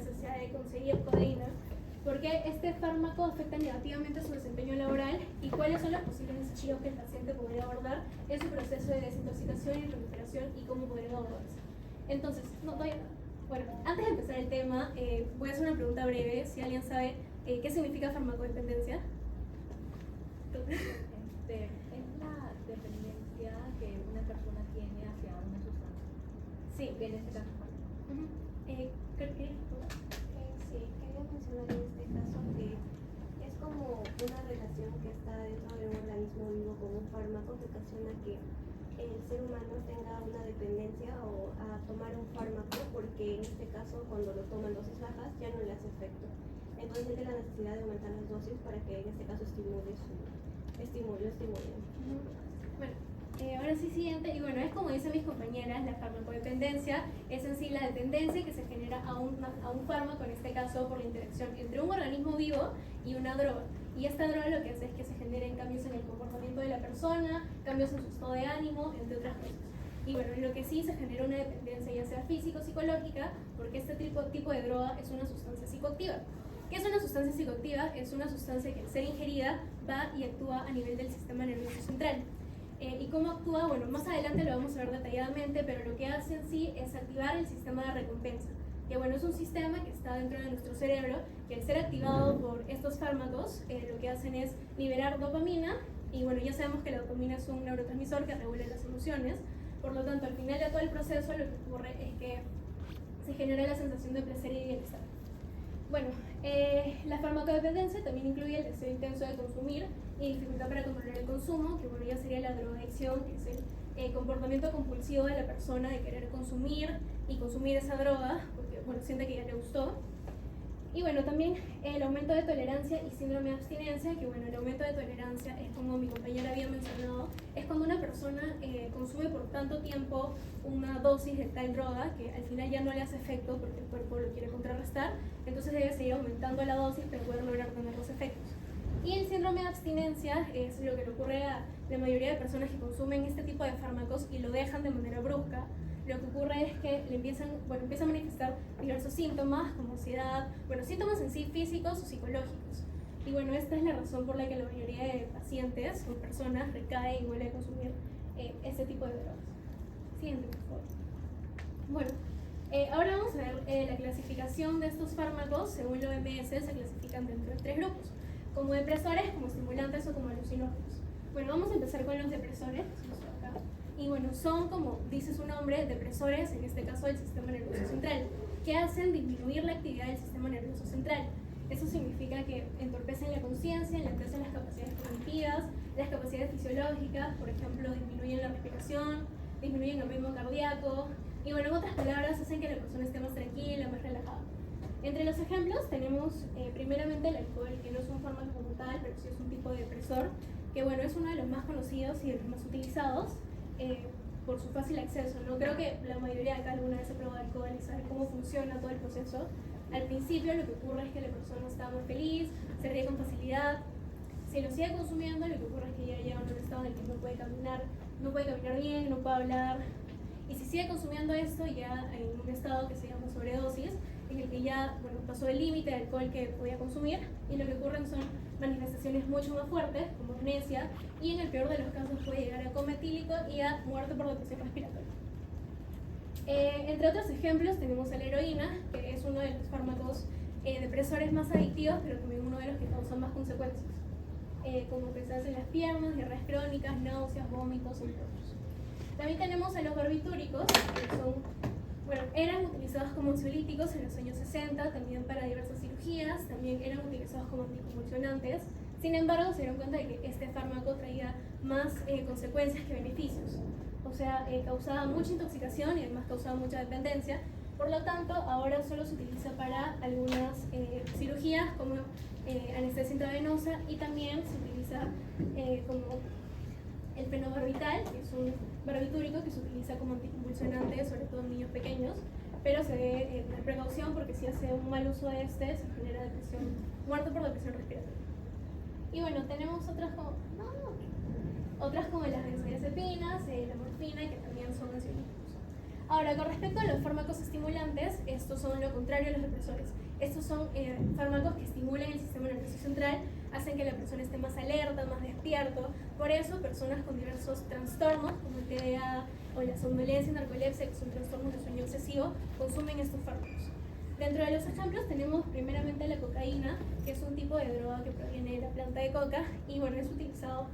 necesidad de conseguir codeína, por qué este fármaco afecta negativamente su desempeño laboral y cuáles son los posibles desafíos que el paciente podría abordar en su proceso de desintoxicación y recuperación y cómo podrían abordarse. Entonces, no, todavía no. Bueno, antes de empezar el tema, voy a hacer una pregunta breve, si alguien sabe qué significa farmacodependencia. Es la dependencia que una persona tiene hacia una sustancia. Sí. Que en este caso. Creo que Sí, quería mencionar en este caso que es como una relación que está dentro de un organismo vivo con un fármaco que ocasiona que el ser humano tenga una dependencia o a tomar un fármaco, porque en este caso cuando lo toma en dosis bajas ya no le hace efecto. Entonces tiene la necesidad de aumentar las dosis para que en este caso estimule. Bueno, ahora sí siguiente, y bueno, es como dicen mis compañeras, la farmacodependencia es en sí la dependencia que se genera a un fármaco, en este caso por la interacción entre un organismo vivo y una droga. Y esta droga lo que hace es que se generen cambios en el comportamiento de la persona, cambios en su estado de ánimo, entre otras cosas. Y bueno, en lo que sí se genera una dependencia, ya sea físico o psicológica, porque este tipo de droga es una sustancia psicoactiva. ¿Qué es una sustancia psicoactiva? Es una sustancia que al ser ingerida va y actúa a nivel del sistema nervioso central. ¿Y cómo actúa? Bueno, más adelante lo vamos a ver detalladamente, pero lo que hace en sí es activar el sistema de recompensa. Que bueno, es un sistema que está dentro de nuestro cerebro, que al ser activado por estos fármacos, lo que hacen es liberar dopamina, y bueno, ya sabemos que la dopamina es un neurotransmisor que regula las emociones, por lo tanto, al final de todo el proceso lo que ocurre es que se genera la sensación de placer y bienestar. Bueno, la farmacodependencia también incluye el deseo intenso de consumir y dificultad para controlar el consumo, que bueno, ya sería la drogadicción, que es el comportamiento compulsivo de la persona de querer consumir y consumir esa droga, porque bueno, siente que ya le gustó. Y bueno, también el aumento de tolerancia y síndrome de abstinencia, que bueno, el aumento de tolerancia es como mi compañera había mencionado, es cuando una persona consume por tanto tiempo una dosis de tal droga que al final ya no le hace efecto porque el cuerpo lo quiere contrarrestar, entonces debe seguir aumentando la dosis para poder lograr tener los efectos. Y el síndrome de abstinencia es lo que le ocurre a la mayoría de personas que consumen este tipo de fármacos y lo dejan de manera brusca. Lo que ocurre es que le empiezan a manifestar diversos síntomas como ansiedad, síntomas en sí físicos o psicológicos. Y bueno, esta es la razón por la que la mayoría de pacientes o personas recae y vuelve a consumir este tipo de drogas. Siguiente, por favor. Bueno, ahora vamos a ver la clasificación de estos fármacos. Según la OMS, se clasifican dentro de 3 grupos: como depresores, como estimulantes o como alucinógenos. Bueno, vamos a empezar con los depresores. Y bueno, son, como dice su nombre, depresores, en este caso del sistema nervioso central, que hacen disminuir la actividad del sistema nervioso central. Eso significa que entorpecen la conciencia, entorpecen las capacidades cognitivas, las capacidades fisiológicas, por ejemplo, disminuyen la respiración, disminuyen el ritmo cardíaco, y bueno, en otras palabras, hacen que la persona esté más tranquila, más relajada. Entre los ejemplos tenemos primeramente el alcohol, que no es un fármaco como tal, pero sí es un tipo de depresor, que bueno, es uno de los más conocidos y de los más utilizados. Por su fácil acceso, ¿no? Creo que la mayoría de acá alguna vez ha probado alcohol y sabe cómo funciona todo el proceso. Al principio lo que ocurre es que la persona está muy feliz, se ríe con facilidad. Si lo sigue consumiendo, lo que ocurre es que ya llega a un estado en el que no puede caminar bien, no puede hablar. Y si sigue consumiendo esto, ya en un estado que se llama sobredosis, en el que ya pasó el límite de alcohol que podía consumir, y lo que ocurren son manifestaciones mucho más fuertes, como amnesia, y en el peor de los casos puede llegar a coma etílico y a muerte por depresión respiratoria. Entre otros ejemplos tenemos a la heroína, que es uno de los fármacos depresores más adictivos, pero también uno de los que causan más consecuencias, como pesadez en las piernas, diarreas crónicas, náuseas, vómitos, entre otros. También tenemos a los barbitúricos, que eran utilizados como ansiolíticos en los años 60, también para diversas cirugías, también eran utilizados como anticonvulsionantes. Sin embargo, se dieron cuenta de que este fármaco traía más consecuencias que beneficios. O sea, causaba mucha intoxicación y además causaba mucha dependencia. Por lo tanto, ahora solo se utiliza para algunas cirugías como anestesia intravenosa, y también se utiliza como el fenobarbital, que es un barbitúrico que se utiliza como anticonvulsionante, sobre todo en niños pequeños, pero se debe tener precaución porque si hace un mal uso de se genera muerte por depresión respiratoria. Y bueno, tenemos otras como las benzodiazepinas, la morfina, que también son ansiolíticos. Ahora, con respecto a los fármacos estimulantes, estos son lo contrario a los depresores. Estos son fármacos que estimulan el sistema nervioso central, hacen que la persona esté más alerta, más despierto. Por eso, personas con diversos trastornos, como el TDA o la somnolencia y narcolepsia, que son trastornos de sueño excesivo, consumen estos fármacos. Dentro de los ejemplos tenemos primeramente la cocaína, que es un tipo de droga que proviene de la planta de coca y bueno, es utilizado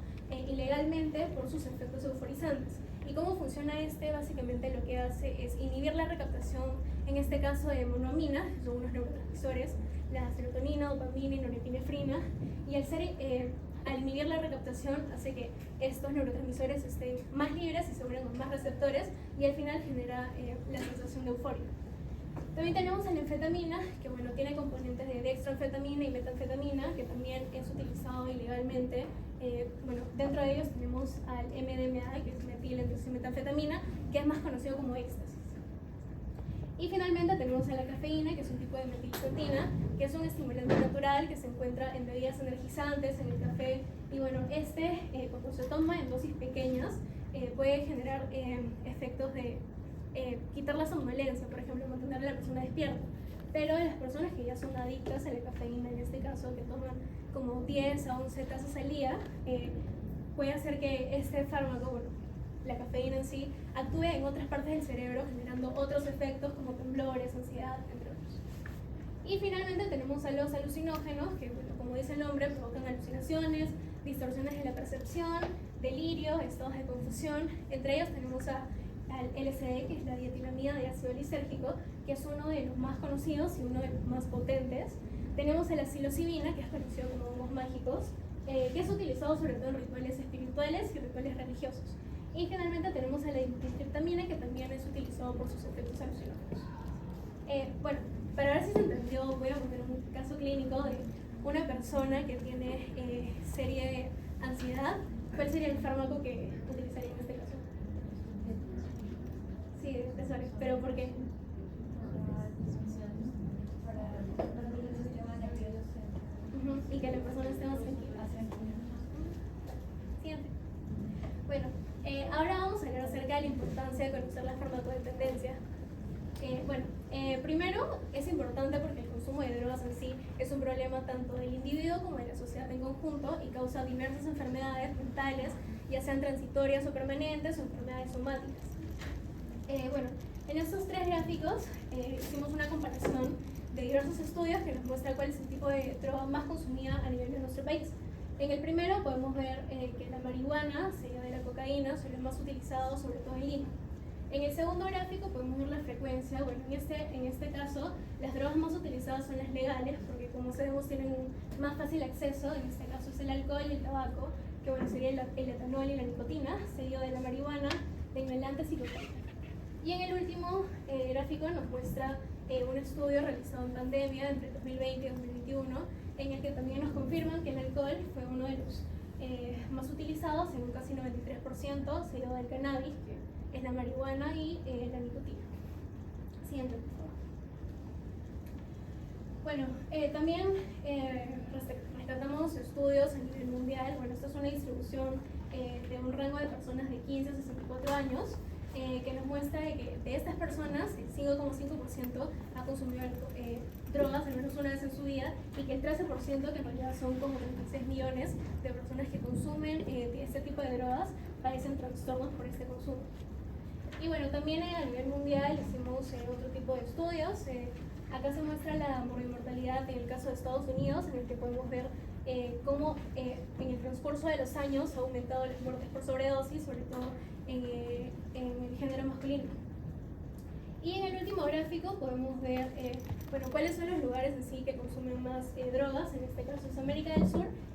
ilegalmente por sus efectos euforizantes. ¿Y cómo funciona este? Básicamente lo que hace es inhibir la recaptación, en este caso de monoamina, que son unos neurotransmisores, la serotonina, dopamina y norepinefrina, y al inhibir la recaptación hace que estos neurotransmisores estén más libres y se unan con más receptores y al final genera la sensación de euforia. También tenemos a la anfetamina, que bueno, tiene componentes de dextroanfetamina y metanfetamina, que también es utilizado ilegalmente. Bueno, dentro de ellos tenemos al MDMA, que es metil-metanfetamina, que es más conocido como éxtasis. Y finalmente tenemos a la cafeína, que es un tipo de metilxantina, que es un estimulante natural que se encuentra en bebidas energizantes, en el café. Y bueno, cuando se toma en dosis pequeñas, puede generar efectos de quitar la somnolencia, por ejemplo, mantener a la persona despierta. Pero las personas que ya son adictas a la cafeína, en este caso, que toman como 10 a 11 tazas al día, puede hacer que este fármaco, bueno, la cafeína en sí, actúe en otras partes del cerebro, generando otros efectos como temblores, ansiedad, entre otros. Y finalmente tenemos a los alucinógenos, que, bueno, como dice el nombre, provocan alucinaciones, distorsiones de la percepción, delirio, estados de confusión. Entre ellos tenemos al LSD, que es la dietilamida de ácido lisérgico, que es uno de los más conocidos y uno de los más potentes. Tenemos a la psilocibina, que es conocido como hongos mágicos, que es utilizado sobre todo en rituales espirituales y rituales religiosos. Y finalmente tenemos a la dimetiltriptamina, que también es utilizado por sus efectos alucinógenos. Bueno, para ver si se entendió, voy a poner un caso clínico de una persona que tiene serie de ansiedad. ¿Cuál sería el fármaco que utilizaría en este caso? Sí, depresores, pero ¿por qué? Y que la persona esté más tranquila. Siguiente. Bueno, ahora vamos a hablar acerca de la importancia de conocer la farmacodependencia. Primero es importante porque el consumo de drogas en sí es un problema tanto del individuo como de la sociedad en conjunto y causa diversas enfermedades mentales, ya sean transitorias o permanentes o enfermedades somáticas. En estos tres gráficos hicimos una comparación de diversos estudios que nos muestra cuál es el tipo de droga más consumida a nivel de nuestro país. En el primero podemos ver que la marihuana, seguida de la cocaína, son los más utilizados, sobre todo en Lima. En el segundo gráfico podemos ver la frecuencia. Bueno, en este caso, las drogas más utilizadas son las legales, porque como sabemos tienen un más fácil acceso. En este caso es el alcohol y el tabaco, que bueno, sería el etanol y la nicotina, seguido de la marihuana, de inhalantes y cocaína. Y en el último gráfico nos muestra un estudio realizado en pandemia entre 2020 y 2021, en el que también nos confirman que el alcohol fue uno de los más utilizados, en un casi 93%, seguido del cannabis, que es la marihuana, y la nicotina. Siguiente, por favor. Bueno, también rescatamos estudios a nivel mundial. Bueno, esta es una distribución de un rango de personas de 15 a 64 años, que nos muestra que de estas personas el 5,5% ha consumido drogas al menos una vez en su vida, y que el 13%, que en realidad son como 36 millones de personas que consumen este tipo de drogas, padecen trastornos por este consumo. Y bueno, también a nivel mundial hicimos otro tipo de estudios. Acá se muestra la morbimortalidad en el caso de Estados Unidos, en el que podemos ver cómo en el transcurso de los años ha aumentado las muertes por sobredosis, sobre todo en el género masculino. Y en el último gráfico podemos ver cuáles son los lugares en sí que consumen más drogas. En este caso es América del Sur